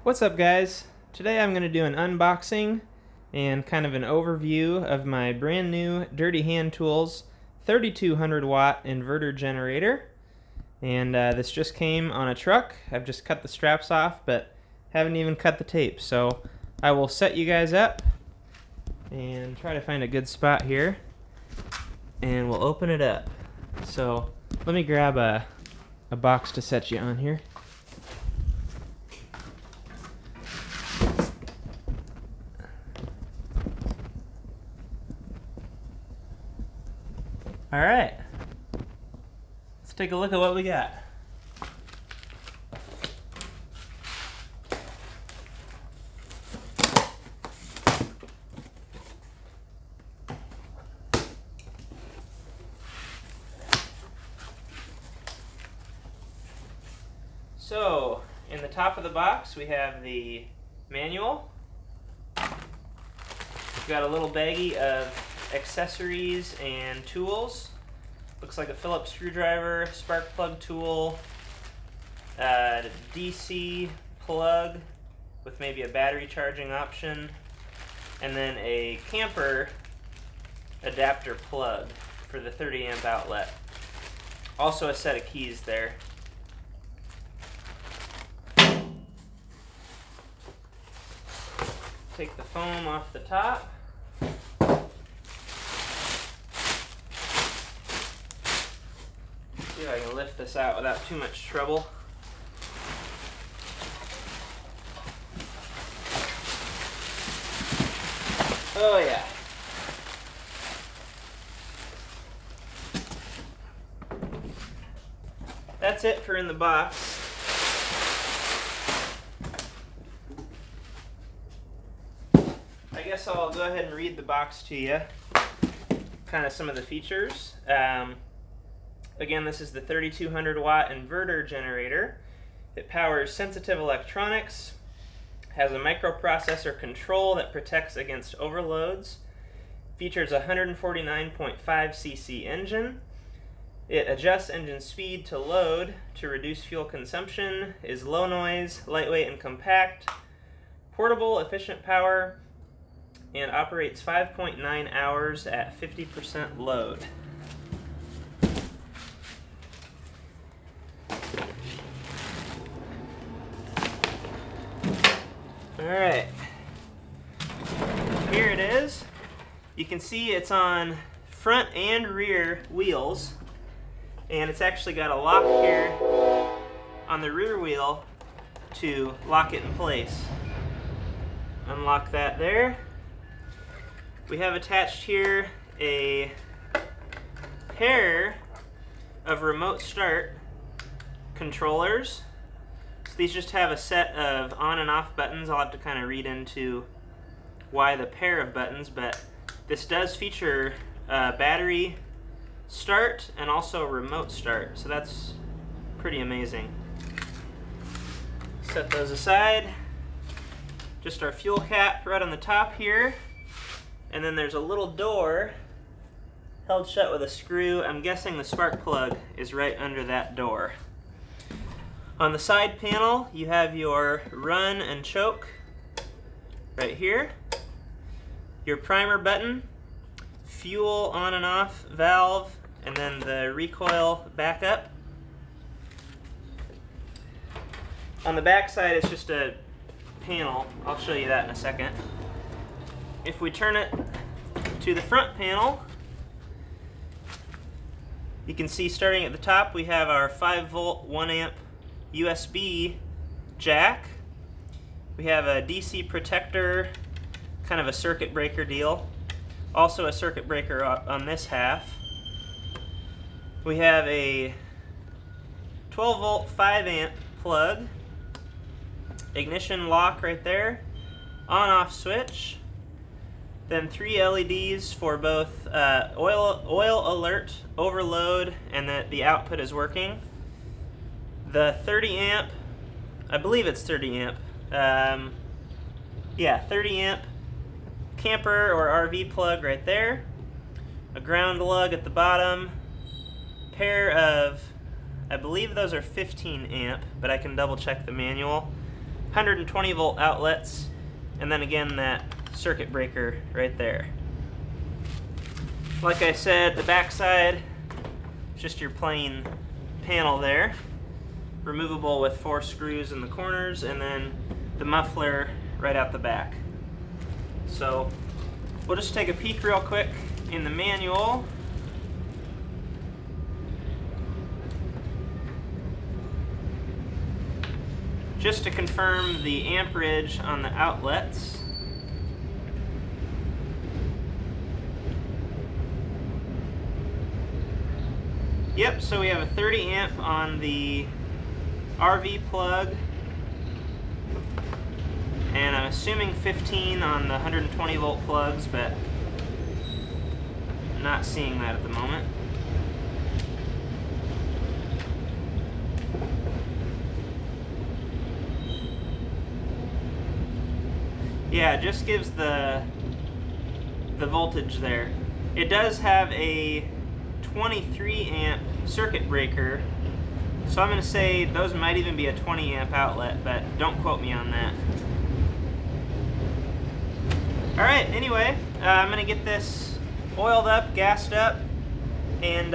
What's up, guys? Today I'm going to do an unboxing and kind of an overview of my brand new Dirty Hand Tools 3200 watt inverter generator. And this just came on a truck. I've just cut the straps off but haven't even cut the tape. So I will set you guys up and try to find a good spot here and we'll open it up. So let me grab a box to set you on here. Alright, let's take a look at what we got. So, in the top of the box we have the manual. We've got a little baggie of accessories and tools. Looks like a Phillips screwdriver, spark plug tool, DC plug with maybe a battery charging option, and then a camper adapter plug for the 30 amp outlet. Also a set of keys there. Take the foam off the top. See if I can lift this out without too much trouble. Oh yeah. That's it for in the box. I guess I'll go ahead and read the box to you. Kind of some of the features. Again, this is the 3200 watt inverter generator. It powers sensitive electronics, has a microprocessor control that protects against overloads, features a 149.5 cc engine. It adjusts engine speed to load to reduce fuel consumption, is low noise, lightweight and compact, portable, efficient power, and operates 5.9 hours at 50% load. Alright, here it is. You can see it's on front and rear wheels, and it's actually got a lock here on the rear wheel to lock it in place. Unlock that there. We have attached here a pair of remote start controllers. These just have a set of on and off buttons. I'll have to kind of read into why the pair of buttons, but this does feature battery start and also remote start, so that's pretty amazing. Set those aside. Just our fuel cap right on the top here, and then there's a little door held shut with a screw. I'm guessing the spark plug is right under that door. On the side panel, you have your run and choke right here, your primer button, fuel on and off valve, and then the recoil backup. On the back side, it's just a panel. I'll show you that in a second. If we turn it to the front panel, you can see starting at the top, we have our 5-volt, 1 amp USB jack. We have a DC protector, kind of a circuit breaker deal. Also a circuit breaker on this half. We have a 12-volt, 5 amp plug. Ignition lock right there. On-off switch. Then 3 LEDs for both oil alert, overload, and that the output is working. The 30 amp, I believe it's 30 amp, yeah, 30 amp camper or RV plug right there. A ground lug at the bottom. Pair of, I believe those are 15 amp, but I can double check the manual. 120 volt outlets, and then again that circuit breaker right there. Like I said, the backside is just your plain panel there, removable with 4 screws in the corners, and then the muffler right out the back. So we'll just take a peek real quick in the manual. Just to confirm the amperage on the outlets. Yep, so we have a 30 amp on the RV plug, and I'm assuming 15 on the 120 volt plugs, but I'm not seeing that at the moment. Yeah, it just gives the voltage there. It does have a 23 amp circuit breaker, so I'm going to say those might even be a 20 amp outlet, but don't quote me on that. Alright, anyway, I'm going to get this oiled up, gassed up, and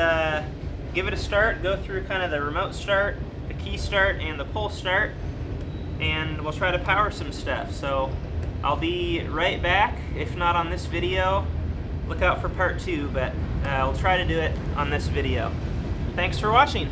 give it a start, go through kind of the remote start, the key start, and the pull start, and we'll try to power some stuff. So I'll be right back. If not on this video, look out for part 2, but I'll try to do it on this video. Thanks for watching.